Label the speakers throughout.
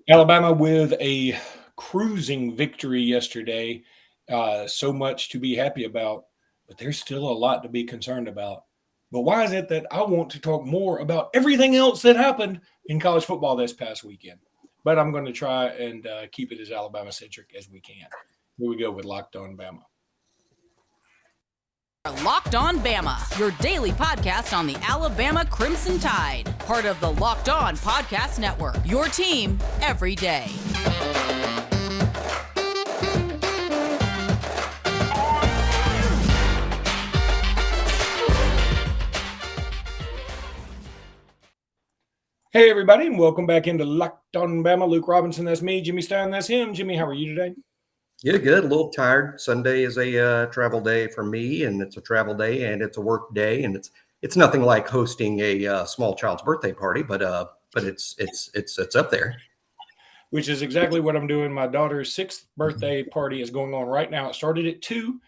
Speaker 1: Alabama with a cruising victory yesterday. So much to be happy about, but there's still a lot to be concerned about. But why is it that I want to talk more about everything else that happened in college football this past weekend? But I'm going to try and keep it as Alabama centric as we can. Here we go with Locked On Bama.
Speaker 2: Locked On Bama, your daily podcast on the Alabama Crimson Tide. Part of the Locked On Podcast Network, your team every day.
Speaker 1: Hey, everybody, and welcome back into Locked On Bama. Luke Robinson, that's me. Jimmy Stein, that's him. Jimmy, how are you today?
Speaker 3: Yeah, good. A little tired. Sunday is a travel day for me, and it's a travel day, and it's a work day, and it's nothing like hosting a small child's birthday party, but it's up there.
Speaker 1: Which is exactly what I'm doing. My daughter's 6th birthday party is going on right now. It started at 2,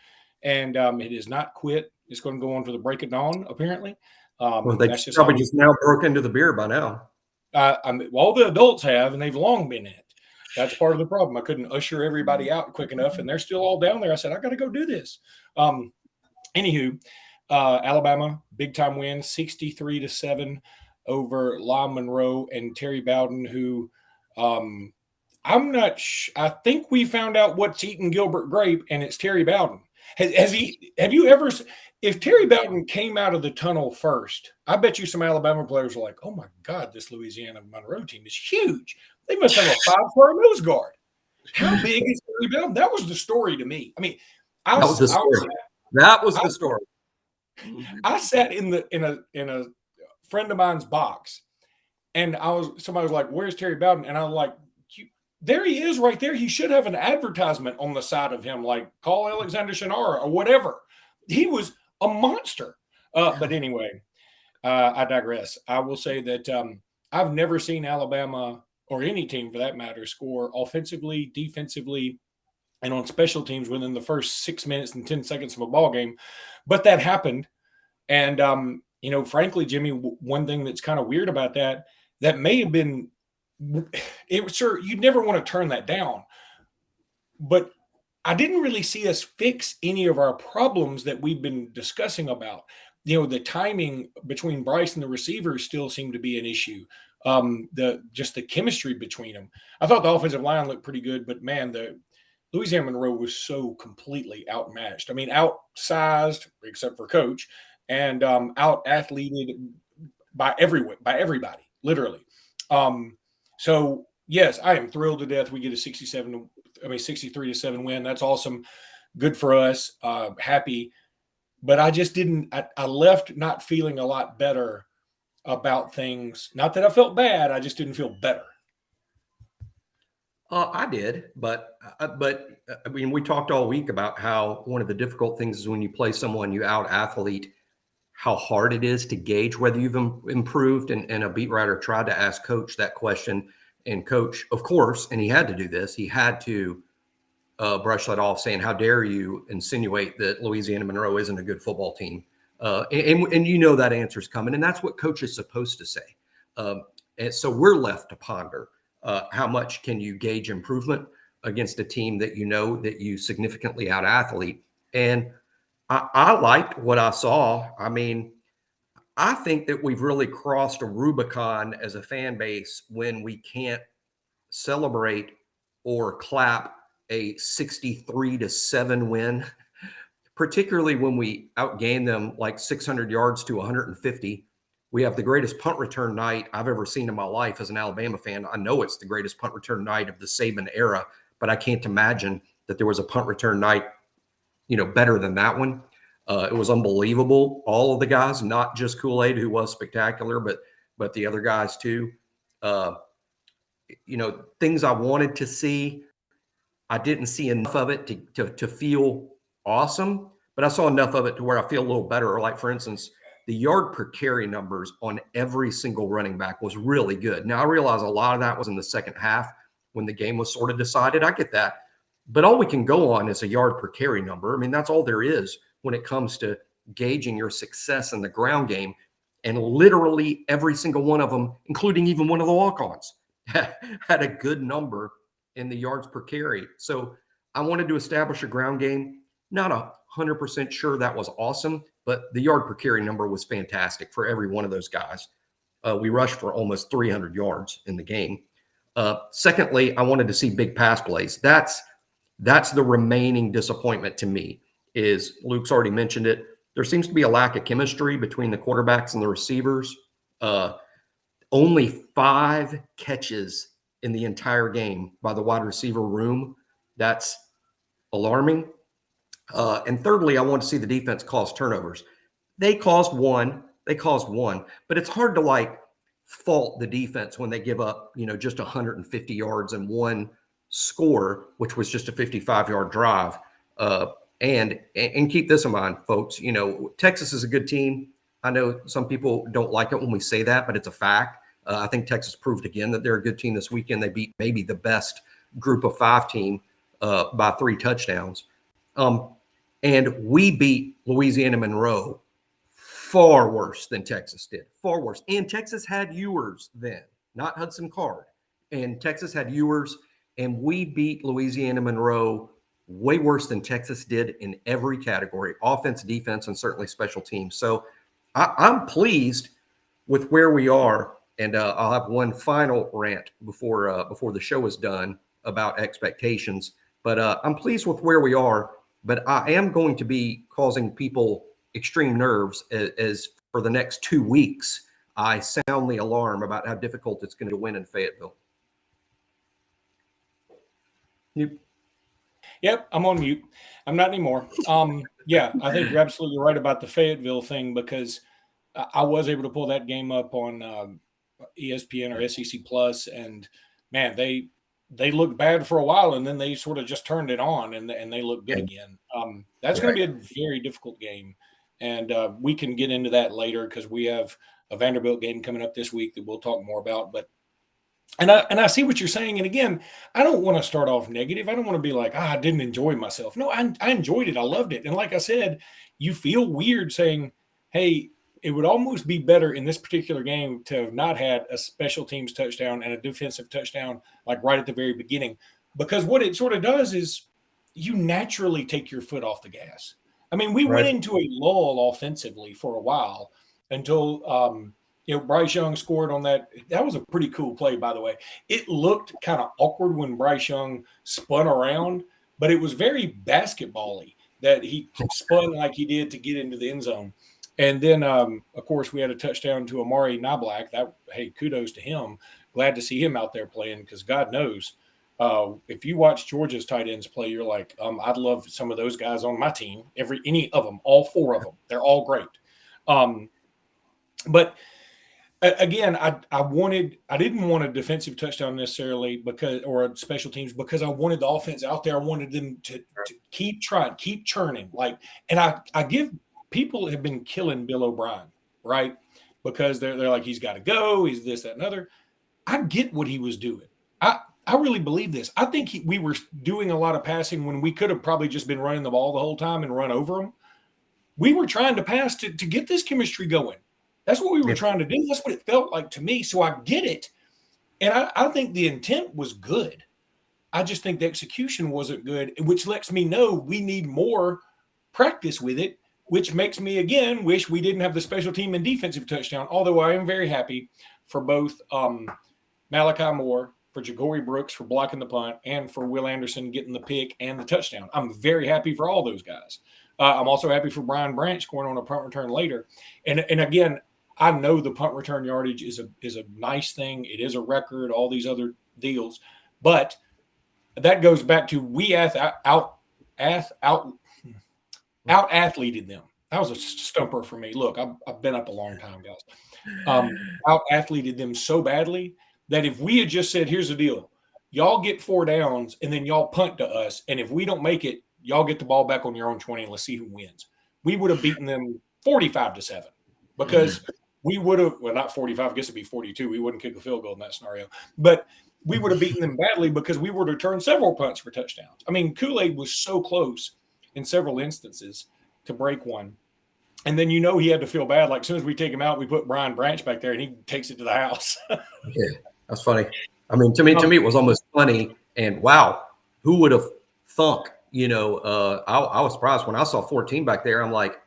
Speaker 1: and it is not quit. It's going to go on to the break of dawn, apparently.
Speaker 3: Well, they probably just now broke into the beer by now.
Speaker 1: All the adults have, and they've long been in it. That's part of the problem. I couldn't usher everybody out quick enough, and they're still all down there. I said, I got to go do this. Anywho, Alabama, big-time win, 63-7 over La-Monroe and Terry Bowden, who I'm not I think we found out what's eating Gilbert Grape, and it's Terry Bowden. Have you ever – if Terry Bowden came out of the tunnel first, I bet you some Alabama players were like, oh, my God, this Louisiana-Monroe team is huge. They must have a 5-star nose guard. How big is Terry Bowden? That was the story to me. I mean,
Speaker 3: that was the story.
Speaker 1: I sat in a friend of mine's box, and somebody was like, "Where's Terry Bowden?" And I was like, "There he is, right there. He should have an advertisement on the side of him, like call Alexander Shinara or whatever." He was a monster. But anyway, I digress. I will say that I've never seen Alabama, or any team for that matter, score offensively, defensively, and on special teams within the first 6 minutes and 10 seconds of a ball game. But that happened. And, frankly, Jimmy, one thing that's kind of weird about that may have been sure, you'd never want to turn that down. But I didn't really see us fix any of our problems that we've been discussing about. The timing between Bryce and the receivers still seemed to be an issue. The chemistry between them. I thought the offensive line looked pretty good, but man, the Louisiana-Monroe was so completely outmatched. I mean, outsized, except for coach, and out-athleted by everybody, literally. So yes, I am thrilled to death we get a 63-7 win. That's awesome. Good for us. Happy. But I just didn't – I left not feeling a lot better about things. Not that I felt bad. I just didn't feel better.
Speaker 3: I did, but I mean, we talked all week about how one of the difficult things is when you play someone you out-athlete, how hard it is to gauge whether you've improved. And a beat writer tried to ask Coach that question. And Coach, of course, and he had to do this, he had to brush that off, saying, how dare you insinuate that Louisiana-Monroe isn't a good football team? And that answer's coming. And that's what Coach is supposed to say. And so we're left to ponder. How much can you gauge improvement against a team that that you significantly out-athlete? And I liked what I saw. I mean, I think that we've really crossed a Rubicon as a fan base when we can't celebrate or clap a 63-7 win, particularly when we outgain them like 600 yards to 150. We have the greatest punt return night I've ever seen in my life as an Alabama fan. I know it's the greatest punt return night of the Saban era, but I can't imagine that there was a punt return night, better than that one. It was unbelievable. All of the guys, not just Kool-Aid, who was spectacular, but the other guys too. Things I wanted to see, I didn't see enough of it to feel awesome, but I saw enough of it to where I feel a little better. Like, for instance, the yard per carry numbers on every single running back was really good. Now, I realize a lot of that was in the second half when the game was sort of decided. I get that. But all we can go on is a yard per carry number. I mean, that's all there is when it comes to gauging your success in the ground game. And literally every single one of them, including even one of the walk-ons, had a good number in the yards per carry. So I wanted to establish a ground game. Not 100% sure that was awesome, but the yard per carry number was fantastic for every one of those guys. We rushed for almost 300 yards in the game. Secondly, I wanted to see big pass plays. That's the remaining disappointment to me. Is Luke's already mentioned it. There seems to be a lack of chemistry between the quarterbacks and the receivers. Only 5 catches in the entire game by the wide receiver room. That's alarming. And thirdly, I want to see the defense cause turnovers. They caused one, but it's hard to fault the defense when they give up, just 150 yards and one score, which was just a 55-yard drive. And keep this in mind, folks, Texas is a good team. I know some people don't like it when we say that, but it's a fact. I think Texas proved again that they're a good team this weekend. They beat maybe the best group of 5 team by 3 touchdowns. And we beat Louisiana-Monroe far worse than Texas did. Far worse. And Texas had Ewers then, not Hudson Card. And Texas had Ewers, and we beat Louisiana-Monroe way worse than Texas did in every category, offense, defense, and certainly special teams. So I'm pleased with where we are. And I'll have one final rant before the show is done about expectations. But I'm pleased with where we are. But I am going to be causing people extreme nerves as for the next 2 weeks, I sound the alarm about how difficult it's going to win in Fayetteville.
Speaker 1: Yep, I'm on mute. I'm not anymore. Yeah, I think you're absolutely right about the Fayetteville thing, because I was able to pull that game up on ESPN or SEC Plus, and man, they looked bad for a while, and then they sort of just turned it on, and they look good again. That's going to be a very difficult game, and we can get into that later because we have a Vanderbilt game coming up this week that we'll talk more about. But and I see what you're saying, and again, I don't want to start off negative. I don't want to be like, I didn't enjoy myself. No, I enjoyed it. I loved it, and like I said, you feel weird saying, hey, it would almost be better in this particular game to have not had a special teams touchdown and a defensive touchdown like right at the very beginning, because what it sort of does is you naturally take your foot off the gas. I mean, we went into a lull offensively for a while until Bryce Young scored on that. That was a pretty cool play, by the way. It looked kind of awkward when Bryce Young spun around, but it was very basketball-y that he spun like he did to get into the end zone. And then, of course, we had a touchdown to Amari Niblack. Hey, kudos to him. Glad to see him out there playing, because God knows, if you watch Georgia's tight ends play, you're like, I'd love some of those guys on my team. Any of them, all 4 of them, they're all great. But again, I didn't want a defensive touchdown necessarily or a special teams, because I wanted the offense out there. I wanted them to keep trying, keep churning. And I give. People have been killing Bill O'Brien, right? Because they're like, he's got to go. He's this, that, and other. I get what he was doing. I really believe this. I think we were doing a lot of passing when we could have probably just been running the ball the whole time and run over them. We were trying to pass to get this chemistry going. That's what we were trying to do. That's what it felt like to me. So I get it. And I think the intent was good. I just think the execution wasn't good, which lets me know we need more practice with it, which makes me, again, wish we didn't have the special team and defensive touchdown, although I am very happy for both Malachi Moore, for Ja'Cory Brooks for blocking the punt, and for Will Anderson getting the pick and the touchdown. I'm very happy for all those guys. I'm also happy for Brian Branch scoring on a punt return later. And again, I know the punt return yardage is a nice thing. It is a record, all these other deals. But that goes back to we out-athleted them. That was a stumper for me. Look, I've been up a long time, guys. Out-athleted them so badly that if we had just said, here's the deal, y'all get 4 downs and then y'all punt to us, and if we don't make it, y'all get the ball back on your own 20 and let's see who wins. We would have beaten them 45-7 because we would have, well, not 45, I guess it'd be 42. We wouldn't kick a field goal in that scenario. But we would have beaten them badly because we would have returned several punts for touchdowns. I mean, Kool-Aid was so close in several instances to break one. And then he had to feel bad. Like, as soon as we take him out, we put Brian Branch back there, and he takes it to the house.
Speaker 3: Yeah, that's funny. I mean, to me, it was almost funny. And wow, who would have thunk? I was surprised when I saw 14 back there. I'm like,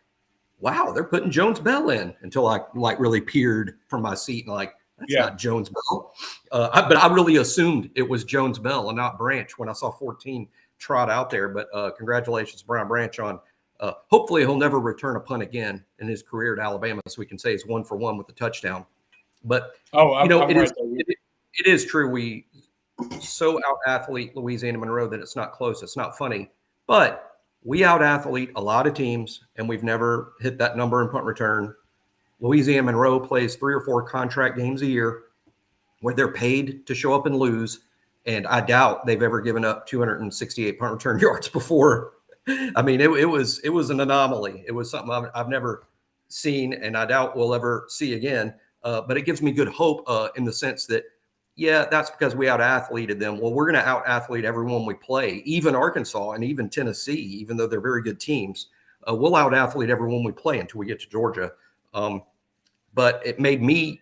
Speaker 3: wow, they're putting Jones Bell in, until I really peered from my seat and that's not Jones Bell. But I really assumed it was Jones Bell and not Branch when I saw 14 trot out there. But congratulations, Brian Branch, on hopefully he'll never return a punt again in his career at Alabama, so we can say he's 1 for 1 with a touchdown. But it is true. We so out-athlete Louisiana-Monroe that it's not close. It's not funny. But we out-athlete a lot of teams, and we've never hit that number in punt return. Louisiana-Monroe plays 3 or 4 contract games a year where they're paid to show up and lose, and I doubt they've ever given up 268 punt return yards before. I mean, it was an anomaly. It was something I've never seen, and I doubt we'll ever see again. But it gives me good hope in the sense that, yeah, that's because we out-athleted them. Well, we're going to out-athlete everyone we play, even Arkansas and even Tennessee, even though they're very good teams. We'll out-athlete everyone we play until we get to Georgia. But it made me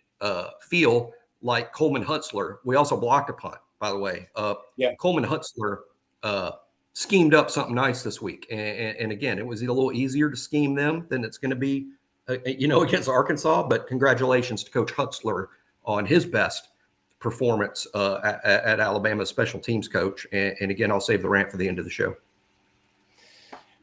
Speaker 3: feel like Coleman Hutzler. We also blocked a punt, by the way. Coleman Hutzler schemed up something nice this week. And again, it was a little easier to scheme them than it's going to be, against Arkansas. But congratulations to Coach Hutzler on his best performance at Alabama's special teams coach. And again, I'll save the rant for the end of the show.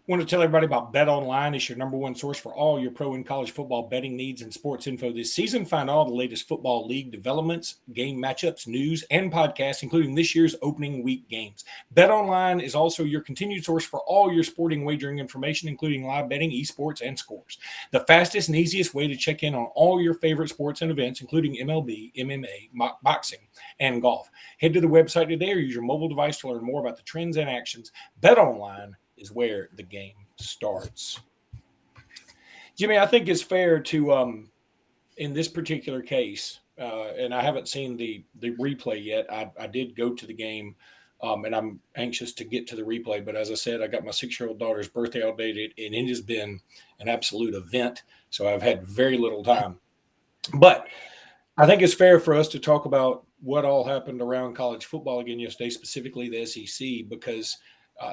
Speaker 1: Want to tell everybody about BetOnline. It's your number one source for all your pro and college football betting needs and sports info this season. Find all the latest football league developments, game matchups, news, and podcasts, including this year's opening week games. BetOnline is also your continued source for all your sporting wagering information, including live betting, esports, and scores. The fastest and easiest way to check in on all your favorite sports and events, including MLB, MMA, boxing, and golf. Head to the website today or use your mobile device to learn more about the trends and actions. BetOnline is where the game starts. Jimmy, I think it's fair to, in this particular case, and I haven't seen the replay yet. I did go to the game, and I'm anxious to get to the replay. But as I said, I got my 6-year-old daughter's birthday updated, and it has been an absolute event. So I've had very little time. But I think it's fair for us to talk about what all happened around college football again yesterday, specifically the SEC, because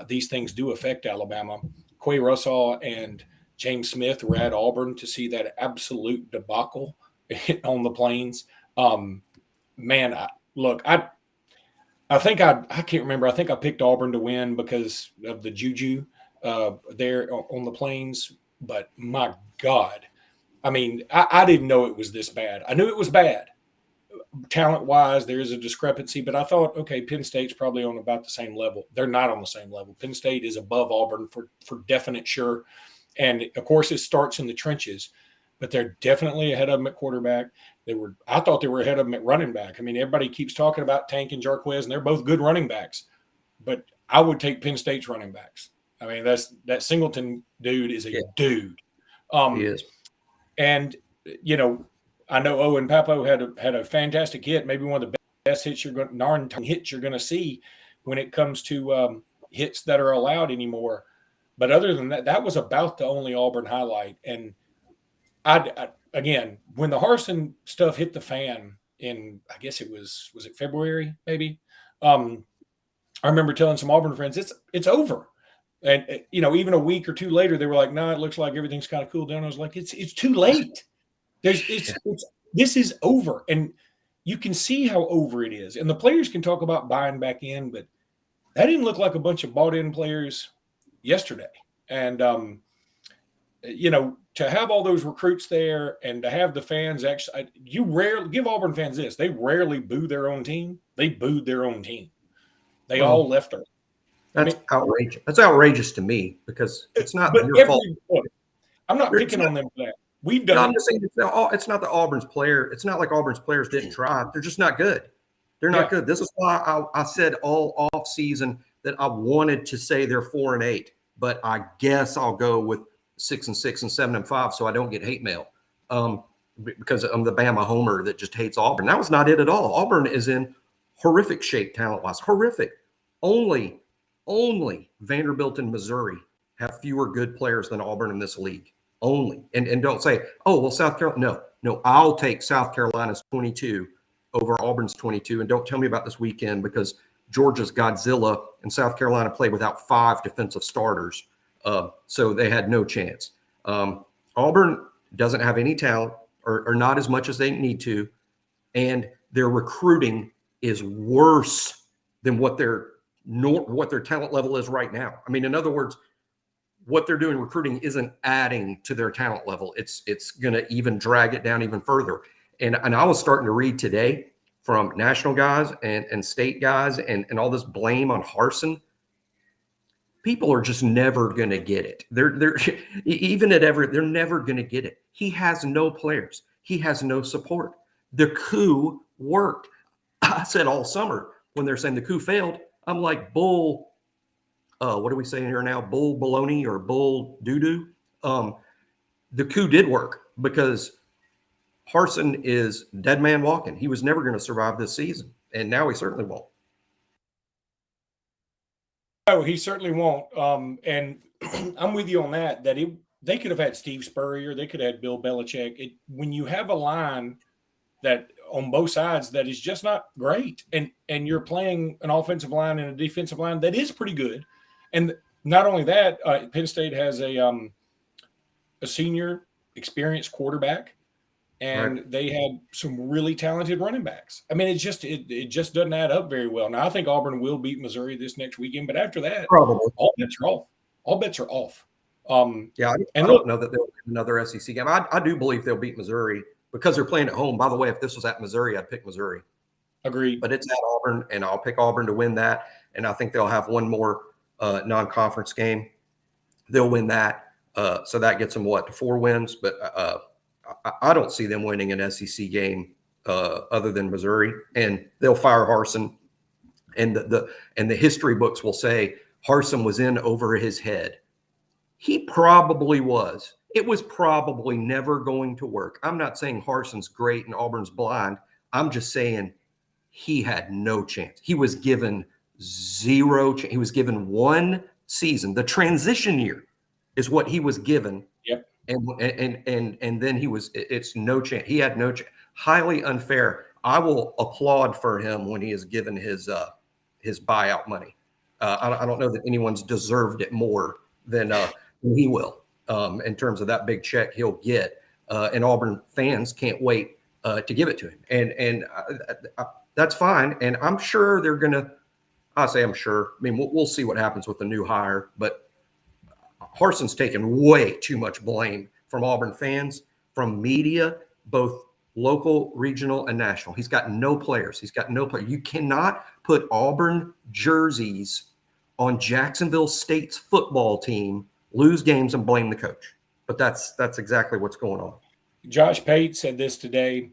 Speaker 1: these things do affect Alabama. Quay Russell and James Smith were at Auburn to see that absolute debacle on the Plains. Man, I think I can't remember. I think I picked Auburn to win because of the juju there on the Plains. But my God, I mean, I didn't know it was this bad. I knew it was bad. Talent-wise, there is a discrepancy, but I thought, okay, Penn State's probably on about the same level. They're not on the same level. Penn State is above Auburn for definite sure. And, of course, it starts in the trenches, but they're definitely ahead of them at quarterback. I thought they were ahead of them at running back. I mean, everybody keeps talking about Tank and Jarquez, and they're both good running backs. But I would take Penn State's running backs. I mean, that Singleton dude is a dude.
Speaker 3: He is.
Speaker 1: And, I know Owen Papo had a fantastic hit, maybe one of the best hits you're going to see when it comes to hits that are allowed anymore. But other than that, that was about the only Auburn highlight. And I again, when the Harsen stuff hit the fan in, I guess it was it February maybe? I remember telling some Auburn friends it's over. And even a week or two later, they were like, "No, it looks like everything's kind of cooled down." I was like, "It's too late. This is over." And you can see how over it is. And the players can talk about buying back in, but that didn't look like a bunch of bought-in players yesterday. And, to have all those recruits there and to have the fans actually – you rarely – give Auburn fans this. They rarely boo their own team. They booed their own team. They all left her.
Speaker 3: That's outrageous. That's outrageous to me because it's not your fault.
Speaker 1: I'm not picking on them for that. We've done.
Speaker 3: I'm just saying it's not the Auburn's player. It's not like Auburn's players didn't try. They're just not good. They're not good. This is why I said all off season that I wanted to say they're 4-8, but I guess I'll go with 6-6 and 7-5 so I don't get hate mail because I'm the Bama homer that just hates Auburn. That was not it at all. Auburn is in horrific shape talent-wise. Horrific. Only Vanderbilt and Missouri have fewer good players than Auburn in this league. Only. And don't say, oh, well, South Carolina. No, I'll take South Carolina's 22 over Auburn's 22. And don't tell me about this weekend because Georgia's Godzilla and South Carolina played without 5 defensive starters. So they had no chance. Auburn doesn't have any talent or not as much as they need to. And their recruiting is worse than what their talent level is right now. I mean, in other words, what they're doing recruiting isn't adding to their talent level. It's going to even drag it down even further. And I was starting to read today from national guys and state guys and all this blame on Harsen. People are just never going to get it. They're never going to get it. He has no players. He has no support. The coup worked. I said all summer when they're saying the coup failed, I'm like, bull. What are we saying here now? Bull baloney or bull doo-doo? The coup did work because Harsen is dead man walking. He was never going to survive this season, and now he certainly won't.
Speaker 1: No, he certainly won't. And I'm with you on that. They could have had Steve Spurrier. They could have had Bill Belichick. When you have a line that on both sides that is just not great, and you're playing an offensive line and a defensive line that is pretty good, and not only that, Penn State has a senior experienced quarterback. And
Speaker 3: right.
Speaker 1: They had some really talented running backs. I mean, it just doesn't add up very well. Now, I think Auburn will beat Missouri this next weekend, but after that,
Speaker 3: probably
Speaker 1: all bets are off. All bets are off.
Speaker 3: Yeah, I don't know that they'll win another SEC game. I do believe they'll beat Missouri because they're playing at home. By the way, if this was at Missouri, I'd pick Missouri.
Speaker 1: Agreed.
Speaker 3: But it's at Auburn, and I'll pick Auburn to win that. And I think they'll have one more non-conference game. They'll win that. So that gets them, to 4 wins? But I don't see them winning an SEC game other than Missouri, and they'll fire Harsin. And the history books will say Harsin was in over his head. He probably was. It was probably never going to work. I'm not saying Harsin's great and Auburn's blind. I'm just saying he had no chance. He was given zero chance. He was given 1 season. The transition year is what he was given.
Speaker 1: Yep.
Speaker 3: And then it's no chance. He had no chance. Highly unfair. I will applaud for him when he is given his buyout money. I don't know that anyone's deserved it more than he will in terms of that big check he'll get. And Auburn fans can't wait to give it to him. And that's fine. And I'm sure they're going to, I'm sure. I mean, we'll see what happens with the new hire, but Harsin's taken way too much blame from Auburn fans, from media, both local, regional, and national. He's got no players. You cannot put Auburn jerseys on Jacksonville State's football team, lose games, and blame the coach. But that's exactly what's going on.
Speaker 1: Josh Pate said this today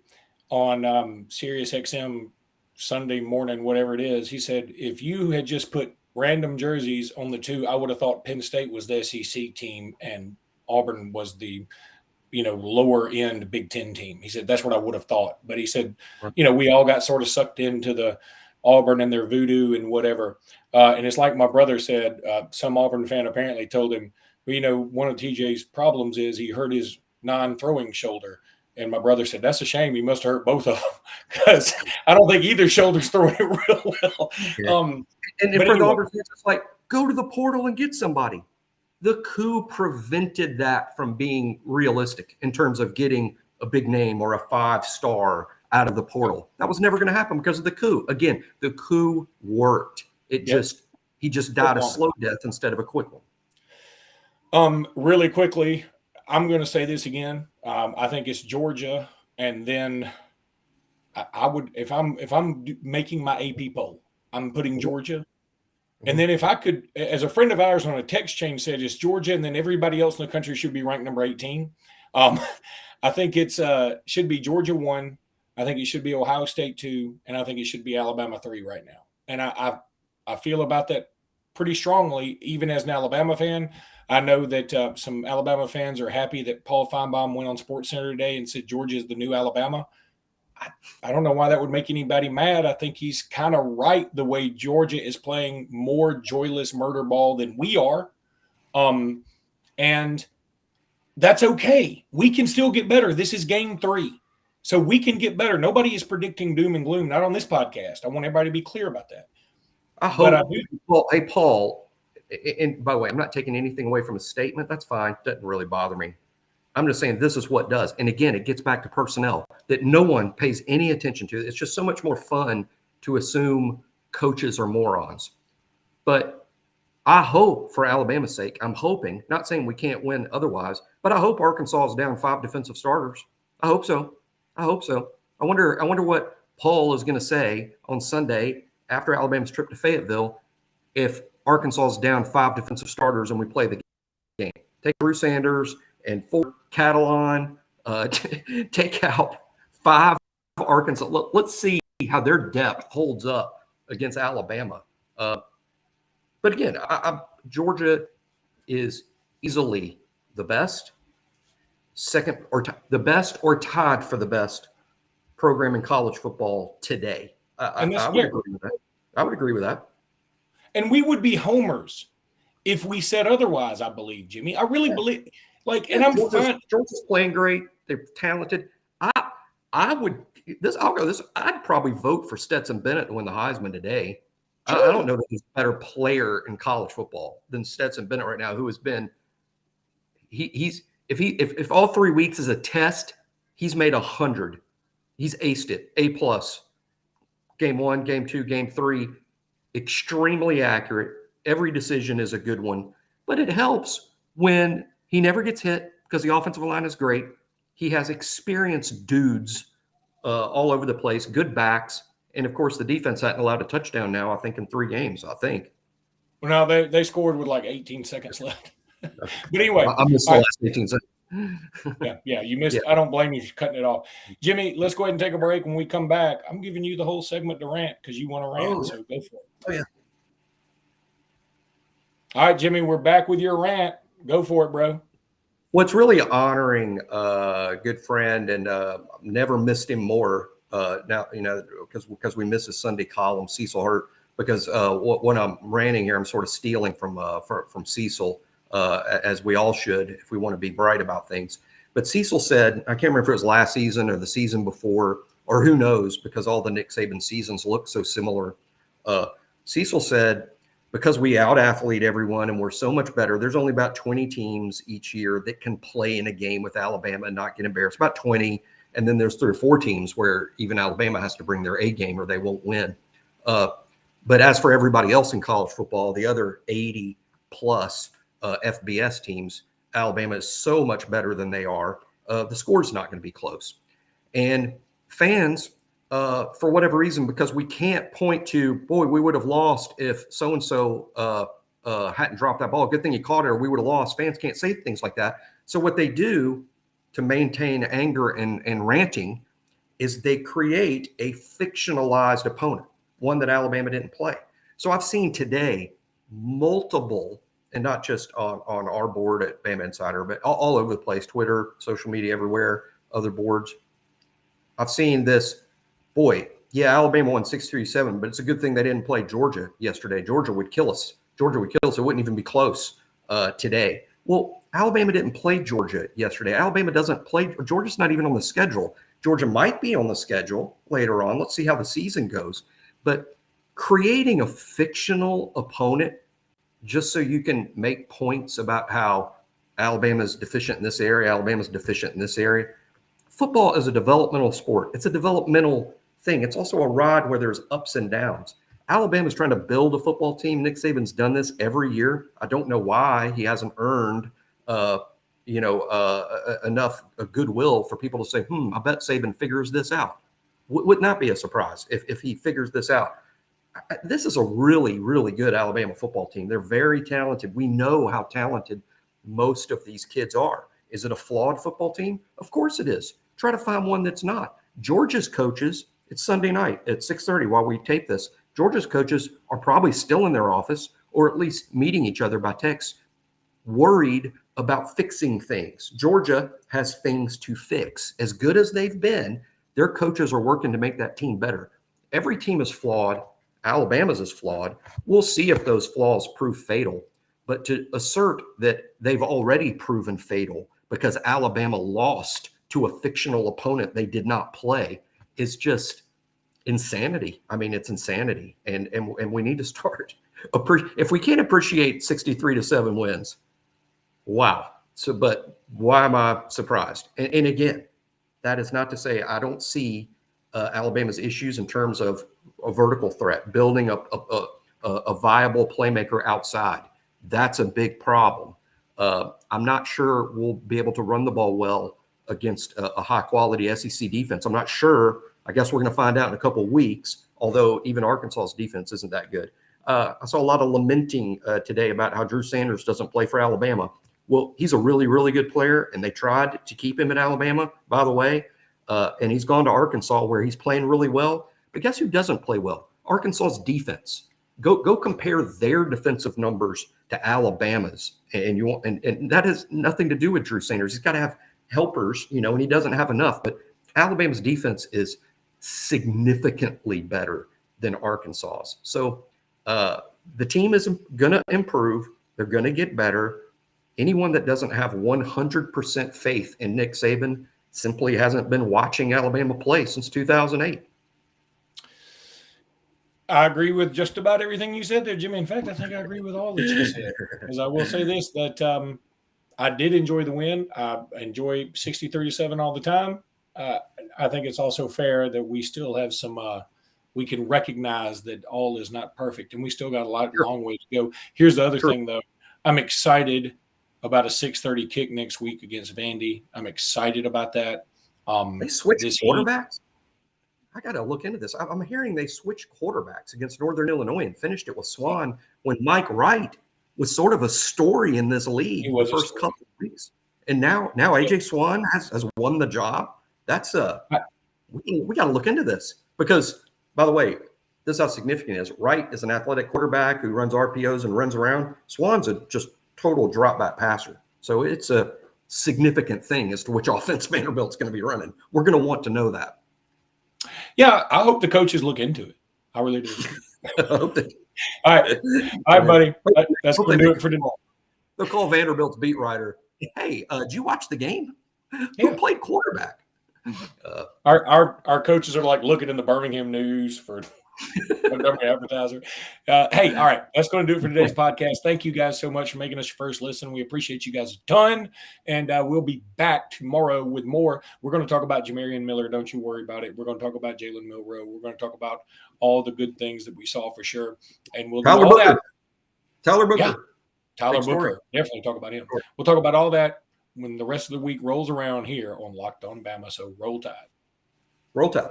Speaker 1: on Sirius XM Sunday morning, whatever it is. He said, if you had just put random jerseys on the 2, I would have thought Penn State was the SEC team and Auburn was the, lower end Big Ten team. He said, that's what I would have thought. But he said, we all got sort of sucked into the Auburn and their voodoo and whatever. And it's like my brother said, some Auburn fan apparently told him, one of TJ's problems is he hurt his non-throwing shoulder. And my brother said, that's a shame. He must have hurt both of them because I don't think either shoulder's throwing it real well.
Speaker 3: Yeah. And for the Auburn fans, it's like, go to the portal and get somebody. The coup prevented that from being realistic in terms of getting a big name or a 5-star out of the portal. That was never going to happen because of the coup. Again, the coup worked. He just died a slow death instead of a quick one.
Speaker 1: Really quickly, I'm going to say this again. I think it's Georgia, and then I would, if I'm making my AP poll, I'm putting Georgia. And then if I could, as a friend of ours on a text chain said, it's Georgia, and then everybody else in the country should be ranked number 18. I think it's should be Georgia 1. I think it should be Ohio State 2, and I think it should be Alabama 3 right now. And I feel about that pretty strongly, even as an Alabama fan. I know that some Alabama fans are happy that Paul Feinbaum went on SportsCenter today and said Georgia is the new Alabama. I don't know why that would make anybody mad. I think he's kind of right the way Georgia is playing more joyless murder ball than we are. And that's okay. We can still get better. This is game 3. So we can get better. Nobody is predicting doom and gloom, not on this podcast. I want everybody to be clear about that.
Speaker 3: I hope. Well, hey, Paul, and by the way, I'm not taking anything away from a statement. That's fine. Doesn't really bother me. I'm just saying this is what does. And again, it gets back to personnel that no one pays any attention to. It's just so much more fun to assume coaches are morons. But I hope, for Alabama's sake, I'm hoping, not saying we can't win otherwise, but I hope Arkansas is down 5 defensive starters. I hope so. I wonder what Paul is going to say on Sunday after Alabama's trip to Fayetteville if Arkansas is down 5 defensive starters and we play the game. Take Bruce Sanders and 4 Catalan, take out 5 Arkansas. Let's see how their depth holds up against Alabama. But again, Georgia is easily the best, second or the best or tied for the best program in college football today. I would agree with that. I would agree with that.
Speaker 1: And we would be homers if we said otherwise, I believe, Jimmy. I really believe. And I'm fine.
Speaker 3: Georgia's playing great. They're talented. I'd probably vote for Stetson Bennett to win the Heisman today. Sure. I don't know that he's a better player in college football than Stetson Bennett right now, who has been if all 3 weeks is a test, he's made 100. He's aced it. A+. Game 1, game 2, game 3, extremely accurate. Every decision is a good one. But it helps when he never gets hit because the offensive line is great. He has experienced dudes all over the place, good backs. And, of course, the defense hasn't allowed a touchdown now, I think, in 3 games, I think.
Speaker 1: Well, no, they scored with 18 seconds left. But anyway.
Speaker 3: I missed the last 18 seconds.
Speaker 1: Yeah, you missed it. I don't blame you for cutting it off. Jimmy, let's go ahead and take a break. When we come back, I'm giving you the whole segment to rant because you want to rant, so go for it.
Speaker 3: Oh, yeah.
Speaker 1: All right, Jimmy, we're back with your rant. Go for it, bro.
Speaker 3: What's really honoring a good friend, and never missed him more now, because we miss his Sunday column, Cecil Hurt, because when I'm ranting here, I'm sort of stealing from Cecil, as we all should if we want to be bright about things. But Cecil said, I can't remember if it was last season or the season before, or who knows, because all the Nick Saban seasons look so similar. Cecil said, because we out-athlete everyone and we're so much better, there's only about 20 teams each year that can play in a game with Alabama and not get embarrassed. About 20. And then there's 3 or 4 teams where even Alabama has to bring their A game or they won't win. But as for everybody else in college football, the other 80 plus FBS teams, Alabama is so much better than they are. The score's not going to be close. And fans, for whatever reason, because we can't point to, boy, we would have lost if so-and-so hadn't dropped that ball. Good thing he caught it or we would have lost. Fans can't say things like that. So what they do to maintain anger and ranting is they create a fictionalized opponent, one that Alabama didn't play. So I've seen today multiple, and not just on our board at Bama Insider, but all over the place, Twitter, social media, everywhere, other boards. I've seen this, boy, yeah, Alabama won 6-3-7, but it's a good thing they didn't play Georgia yesterday. Georgia would kill us. It wouldn't even be close today. Well, Alabama didn't play Georgia yesterday. Alabama doesn't play. Georgia's not even on the schedule. Georgia might be on the schedule later on. Let's see how the season goes. But creating a fictional opponent just so you can make points about how Alabama's deficient in this area, Alabama's deficient in this area. Football is a developmental sport. It's a developmental thing. It's also a ride where there's ups and downs. Alabama's trying to build a football team. Nick Saban's done this every year. I don't know why he hasn't earned, enough goodwill for people to say, I bet Saban figures this out. Wouldn't that be a surprise if he figures this out? This is a really, really good Alabama football team. They're very talented. We know how talented most of these kids are. Is it a flawed football team? Of course it is. Try to find one that's not. Georgia's coaches, it's Sunday night at 6:30 while we tape this. Georgia's coaches are probably still in their office or at least meeting each other by text, worried about fixing things. Georgia has things to fix. As good as they've been, their coaches are working to make that team better. Every team is flawed. Alabama's is flawed. We'll see if those flaws prove fatal. But to assert that they've already proven fatal because Alabama lost to a fictional opponent they did not play is just insanity. I mean, it's insanity. And we need to start. If we can't appreciate 63-7 wins, wow. So, but why am I surprised? And again, that is not to say I don't see Alabama's issues in terms of a vertical threat, building up a viable playmaker outside. That's a big problem. I'm not sure we'll be able to run the ball well against a high-quality SEC defense. I'm not sure. I guess we're going to find out in a couple of weeks, although even Arkansas's defense isn't that good. I saw a lot of lamenting today about how Drew Sanders doesn't play for Alabama. Well, he's a really, really good player, and they tried to keep him at Alabama, by the way, and he's gone to Arkansas where he's playing really well. But guess who doesn't play well? Arkansas's defense. Go compare their defensive numbers to Alabama's, and that has nothing to do with Drew Sanders. He's got to have helpers, and he doesn't have enough. But Alabama's defense is significantly better than Arkansas's. So the team is going to improve. They're going to get better. Anyone that doesn't have 100% faith in Nick Saban simply hasn't been watching Alabama play since 2008.
Speaker 1: I agree with just about everything you said there, Jimmy. In fact, I think I agree with all that you said. Because I will say this, that I did enjoy the win. I enjoy 63-7 all the time. I think it's also fair that we still have some we can recognize that all is not perfect, and we still got a long way to go. Here's the other thing, though. I'm excited about a 6:30 kick next week against Vandy. I'm excited about that.
Speaker 3: They switched quarterbacks? I got to look into this. I'm hearing they switched quarterbacks against Northern Illinois and finished it with Swan when Mike Wright was sort of a story in this league the first couple of weeks. And now AJ Swan has won the job. That's we got to look into this because, by the way, this is how significant it is. Wright is an athletic quarterback who runs RPOs and runs around. Swan's a just total drop back passer. So it's a significant thing as to which offense Vanderbilt's going to be running. We're going to want to know that.
Speaker 1: Yeah, I hope the coaches look into it. I really do.
Speaker 3: All
Speaker 1: right, buddy. That's going to do it for today.
Speaker 3: They'll call Vanderbilt's beat writer. Hey, did you watch the game? Who played quarterback?
Speaker 1: Our coaches are like looking in the Birmingham News for Montgomery Advertiser. Hey, all right, that's going to do it for today's podcast. Thank you guys so much for making us your first listen. We appreciate you guys a ton, and we'll be back tomorrow with more. We're going to talk about Jamarian Miller. Don't you worry about it. We're going to talk about Jalen Milroe. We're going to talk about all the good things that we saw for sure, and we'll do all that.
Speaker 3: Tyler Booker.
Speaker 1: Yeah, Tyler Booker. Definitely talk about him. We'll talk about all that when the rest of the week rolls around here on Locked On Bama. So roll Tide.
Speaker 3: Roll Tide.